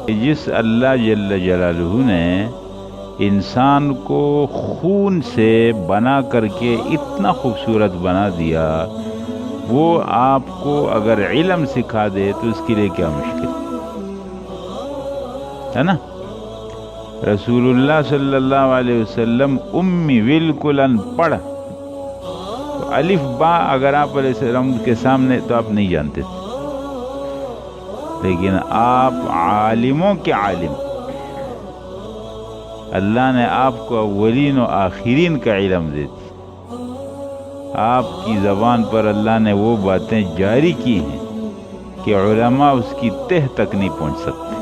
جس اللہ جل جلالہ نے انسان کو خون سے بنا کر کے اتنا خوبصورت بنا دیا، وہ آپ کو اگر علم سکھا دے تو اس کے لیے کیا مشکل ہے نا؟ رسول اللہ صلی اللہ علیہ وسلم امی بالکل ان پڑھ، تو الف با اگر آپ علیہ السلام کے سامنے تو آپ نہیں جانتے تھے، لیکن آپ عالموں کے عالم، اللہ نے آپ کو اولین و آخرین کا علم دے دی، آپ کی زبان پر اللہ نے وہ باتیں جاری کی ہیں کہ علماء اس کی تہ تک نہیں پہنچ سکتے،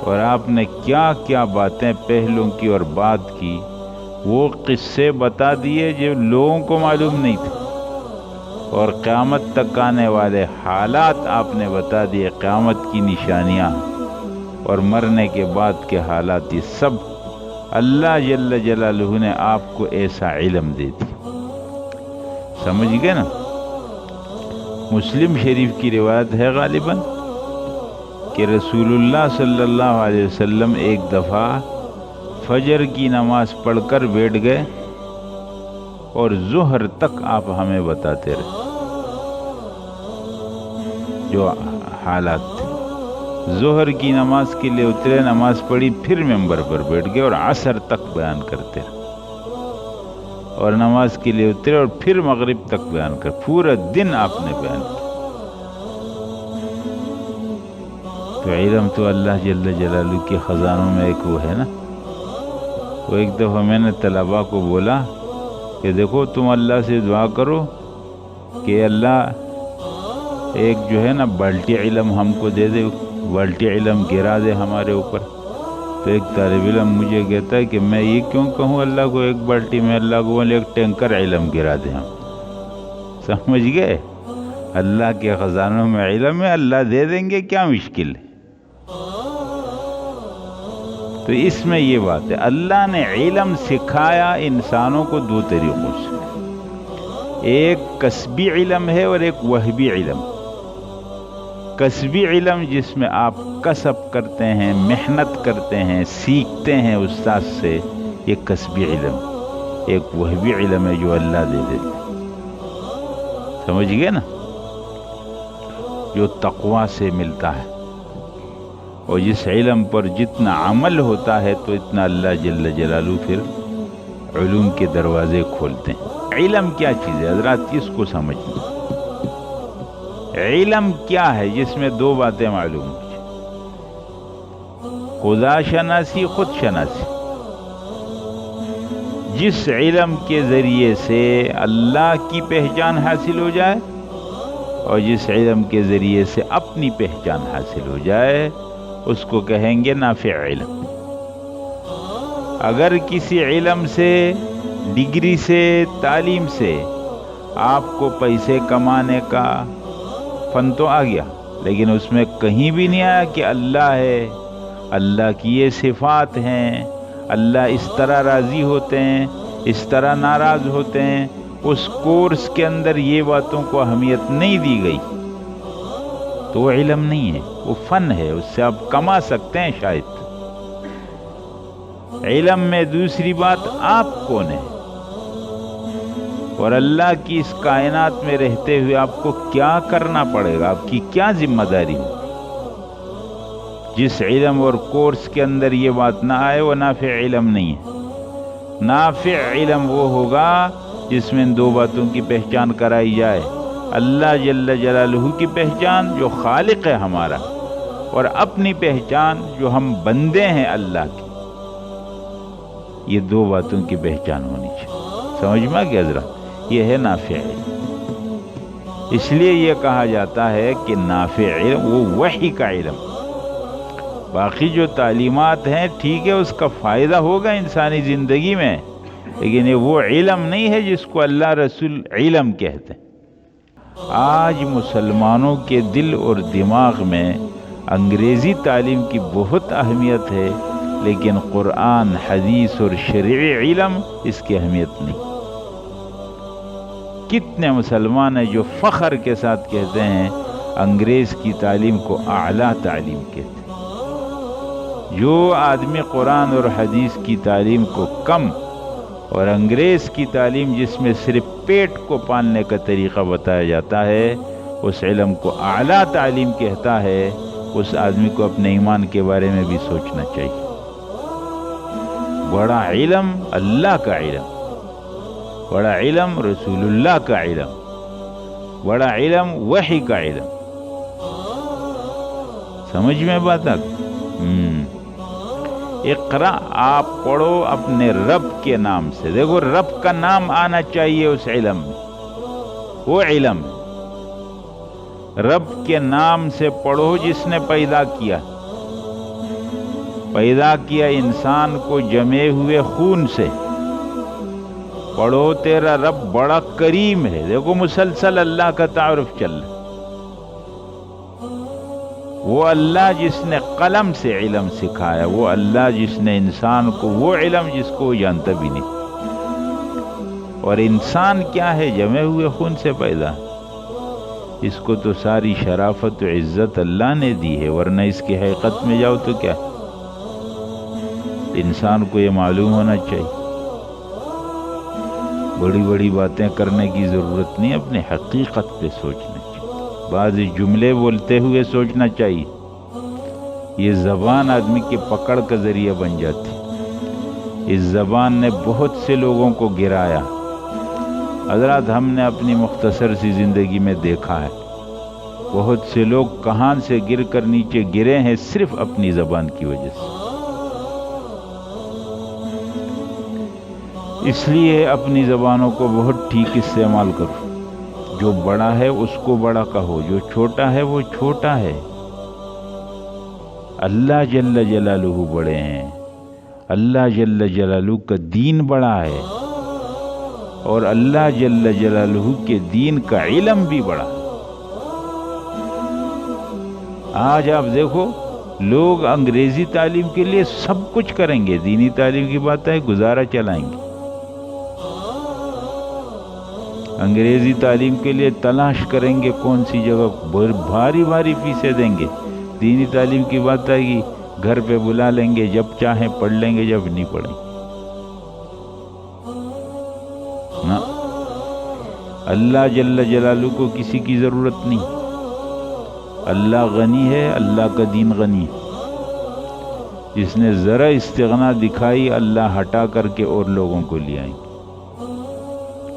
اور آپ نے کیا کیا باتیں پہلوں کی اور بعد کی، وہ قصے بتا دیے جو لوگوں کو معلوم نہیں تھے، اور قیامت تک آنے والے حالات آپ نے بتا دیے، قیامت کی نشانیاں اور مرنے کے بعد کے حالات، یہ سب اللہ جل جلالہ نے آپ کو ایسا علم دے دیا۔ سمجھ گئے نا؟ مسلم شریف کی روایت ہے غالباً کہ رسول اللہ صلی اللہ علیہ وسلم ایک دفعہ فجر کی نماز پڑھ کر بیٹھ گئے اور ظہر تک آپ ہمیں بتاتے رہے جو حالات تھے۔ ظہر کی نماز کے لیے اترے، نماز پڑھی، پھر ممبر پر بیٹھ گئے اور عصر تک بیان کرتے رہے، اور نماز کے لیے اترے اور پھر مغرب تک بیان کر، پورا دن آپ نے بیان کیا۔ تو علم تو اللہ جل جلالہ کے خزانوں میں ایک وہ ہے نا۔ وہ ایک دفعہ میں نے طلباء کو بولا کہ دیکھو تم اللہ سے دعا کرو کہ اللہ ایک جو ہے نا بالٹی علم ہم کو دے دے، بالٹی علم گرا دے ہمارے اوپر۔ تو ایک طالب علم مجھے کہتا ہے کہ میں یہ کیوں کہوں اللہ کو ایک بالٹی، میں اللہ کو بولے ایک ٹینکر علم گرا دے ہم۔ سمجھ گئے؟ اللہ کے خزانوں میں علم ہے، اللہ دے دیں گے، کیا مشکل ہے؟ تو اس میں یہ بات ہے، اللہ نے علم سکھایا انسانوں کو دو طریقوں سے، ایک کسبی علم ہے اور ایک وہبی علم۔ کسبی علم جس میں آپ کسب کرتے ہیں، محنت کرتے ہیں، سیکھتے ہیں استاد سے، یہ کسبی علم۔ ایک وہبی علم ہے جو اللہ دے دیتے، سمجھ گئے نا؟ جو تقوی سے ملتا ہے، اور جس علم پر جتنا عمل ہوتا ہے تو اتنا اللہ جل جلالہ پھر علوم کے دروازے کھولتے ہیں۔ علم کیا چیز ہے حضرات؟ اس کو سمجھیں۔ علم کیا ہے؟ جس میں دو باتیں معلوم ہیں، خدا شناسی، خود شناسی۔ جس علم کے ذریعے سے اللہ کی پہچان حاصل ہو جائے اور جس علم کے ذریعے سے اپنی پہچان حاصل ہو جائے، اس کو کہیں گے نافع علم۔ اگر کسی علم سے، ڈگری سے، تعلیم سے آپ کو پیسے کمانے کا فن تو آ گیا، لیکن اس میں کہیں بھی نہیں آیا کہ اللہ ہے، اللہ کی یہ صفات ہیں، اللہ اس طرح راضی ہوتے ہیں، اس طرح ناراض ہوتے ہیں، اس کورس کے اندر یہ باتوں کو اہمیت نہیں دی گئی، تو وہ علم نہیں ہے، وہ فن ہے، اس سے آپ کما سکتے ہیں شاید۔ علم میں دوسری بات، آپ کون ہیں اور اللہ کی اس کائنات میں رہتے ہوئے آپ کو کیا کرنا پڑے گا، آپ کی کیا ذمہ داری ہے۔ جس علم اور کورس کے اندر یہ بات نہ آئے وہ نافع علم نہیں ہے۔ نافع علم وہ ہوگا جس میں ان دو باتوں کی پہچان کرائی جائے، اللہ جل جلالہ کی پہچان جو خالق ہے ہمارا، اور اپنی پہچان جو ہم بندے ہیں اللہ کے، یہ دو باتوں کی پہچان ہونی چاہیے۔ سمجھ میں آ گیا حضرات؟ یہ ہے نافع علم۔ اس لیے یہ کہا جاتا ہے کہ نافع علم وہ وحی کا علم۔ باقی جو تعلیمات ہیں ٹھیک ہے، اس کا فائدہ ہوگا انسانی زندگی میں، لیکن یہ وہ علم نہیں ہے جس کو اللہ رسول علم کہتے ہیں۔ آج مسلمانوں کے دل اور دماغ میں انگریزی تعلیم کی بہت اہمیت ہے، لیکن قرآن، حدیث اور شرعی علم اس کی اہمیت نہیں۔ کتنے مسلمان ہیں جو فخر کے ساتھ کہتے ہیں انگریز کی تعلیم کو اعلیٰ تعلیم کہتے ہیں۔ جو آدمی قرآن اور حدیث کی تعلیم کو کم اور انگریز کی تعلیم جس میں صرف پیٹ کو پالنے کا طریقہ بتایا جاتا ہے اس علم کو اعلیٰ تعلیم کہتا ہے، اس آدمی کو اپنے ایمان کے بارے میں بھی سوچنا چاہیے۔ بڑا علم اللہ کا علم، بڑا علم رسول اللہ کا علم، بڑا علم وحی کا علم۔ سمجھ میں بات آ گئی؟ اقرا آپ پڑھو اپنے رب کے نام سے، دیکھو رب کا نام آنا چاہیے اس علم میں، وہ علم ہے۔ رب کے نام سے پڑھو جس نے پیدا کیا انسان کو جمے ہوئے خون سے، پڑھو تیرا رب بڑا کریم ہے۔ دیکھو مسلسل اللہ کا تعارف چل رہا، وہ اللہ جس نے قلم سے علم سکھایا، وہ اللہ جس نے انسان کو وہ علم جس کو وہ جانتا بھی نہیں۔ اور انسان کیا ہے؟ جمے ہوئے خون سے پیدا، اس کو تو ساری شرافت و عزت اللہ نے دی ہے، ورنہ اس کی حقیقت میں جاؤ تو کیا؟ انسان کو یہ معلوم ہونا چاہیے، بڑی بڑی باتیں کرنے کی ضرورت نہیں، اپنے حقیقت پہ سوچنا چاہیے۔ بعض جملے بولتے ہوئے سوچنا چاہیے، یہ زبان آدمی کے پکڑ کا ذریعہ بن جاتی۔ اس زبان نے بہت سے لوگوں کو گرایا۔ حضرات ہم نے اپنی مختصر سی زندگی میں دیکھا ہے، بہت سے لوگ کہاں سے گر کر نیچے گرے ہیں صرف اپنی زبان کی وجہ سے۔ اس لیے اپنی زبانوں کو بہت ٹھیک استعمال کرو۔ جو بڑا ہے اس کو بڑا کہو، جو چھوٹا ہے وہ چھوٹا ہے۔ اللہ جل جلالہ بڑے ہیں، اللہ جل جلالہ کا دین بڑا ہے، اور اللہ جل جلالہ کے دین کا علم بھی بڑا ہے۔ آج آپ دیکھو لوگ انگریزی تعلیم کے لیے سب کچھ کریں گے، دینی تعلیم کی بات ہے گزارا چلائیں گے۔ انگریزی تعلیم کے لیے تلاش کریں گے کون سی جگہ، بھاری بھاری فیسیں دیں گے۔ دینی تعلیم کی بات آئے گی گھر پہ بلا لیں گے، جب چاہیں پڑھ لیں گے، جب نہیں پڑھیں نا۔ اللہ جل جلالہ کو کسی کی ضرورت نہیں، اللہ غنی ہے، اللہ کا دین غنی ہے۔ جس نے ذرا استغنا دکھائی اللہ ہٹا کر کے اور لوگوں کو لے آئیں گے۔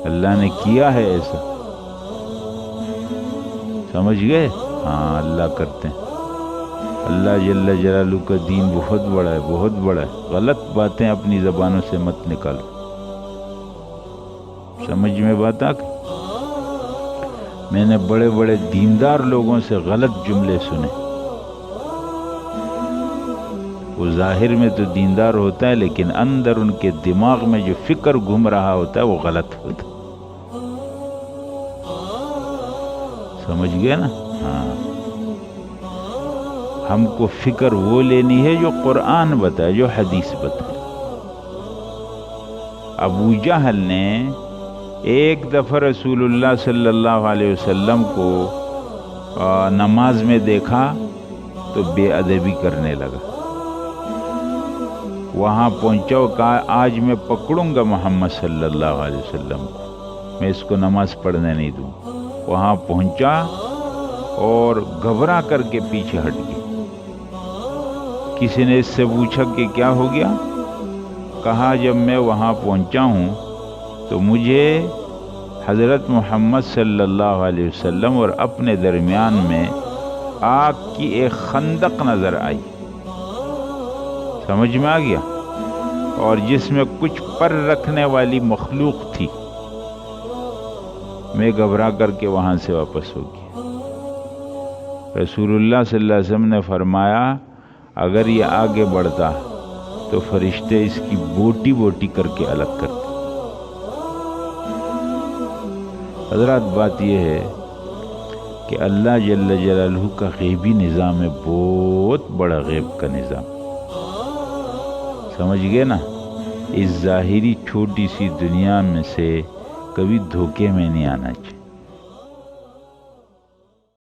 اللہ نے کیا ہے ایسا، سمجھ گئے؟ ہاں اللہ کرتے ہیں۔ اللہ جل جلالہ کا دین بہت بڑا ہے، بہت بڑا ہے۔ غلط باتیں اپنی زبانوں سے مت نکالو۔ سمجھ میں بات آ گئی؟ میں نے بڑے بڑے دیندار لوگوں سے غلط جملے سنے، وہ ظاہر میں تو دیندار ہوتا ہے لیکن اندر ان کے دماغ میں جو فکر گھوم رہا ہوتا ہے وہ غلط ہوتا ہے۔ سمجھ گئے نا؟ ہاں، ہم کو فکر وہ لینی ہے جو قرآن بتائے، جو حدیث بتائے۔ ابو جہل نے ایک دفعہ رسول اللہ صلی اللہ علیہ وسلم کو نماز میں دیکھا تو بے ادبی کرنے لگا۔ وہاں پہنچا اور کہا آج میں پکڑوں گا محمد صلی اللہ علیہ وسلم کو، میں اس کو نماز پڑھنے نہیں دوں۔ وہاں پہنچا اور گھبرا کر کے پیچھے ہٹ گیا۔ کسی نے اس سے پوچھا کہ کیا ہو گیا؟ کہا جب میں وہاں پہنچا ہوں تو مجھے حضرت محمد صلی اللہ علیہ وسلم اور اپنے درمیان میں آگ کی ایک خندق نظر آئی، سمجھ میں آ گیا، اور جس میں کچھ پر رکھنے والی مخلوق تھی۔ میں گھبرا کر کے وہاں سے واپس ہو گیا۔ رسول اللہ صلی اللہ علیہ وسلم نے فرمایا اگر یہ آگے بڑھتا تو فرشتے اس کی بوٹی بوٹی کر کے الگ کرتے۔ حضرات بات یہ ہے کہ اللہ جل جلالہ کا غیبی نظام ہے، بہت بڑا غیب کا نظام، سمجھ گئے نا؟ اس ظاہری چھوٹی سی دنیا میں سے کبھی دھوکے میں نہیں آنا چاہیے۔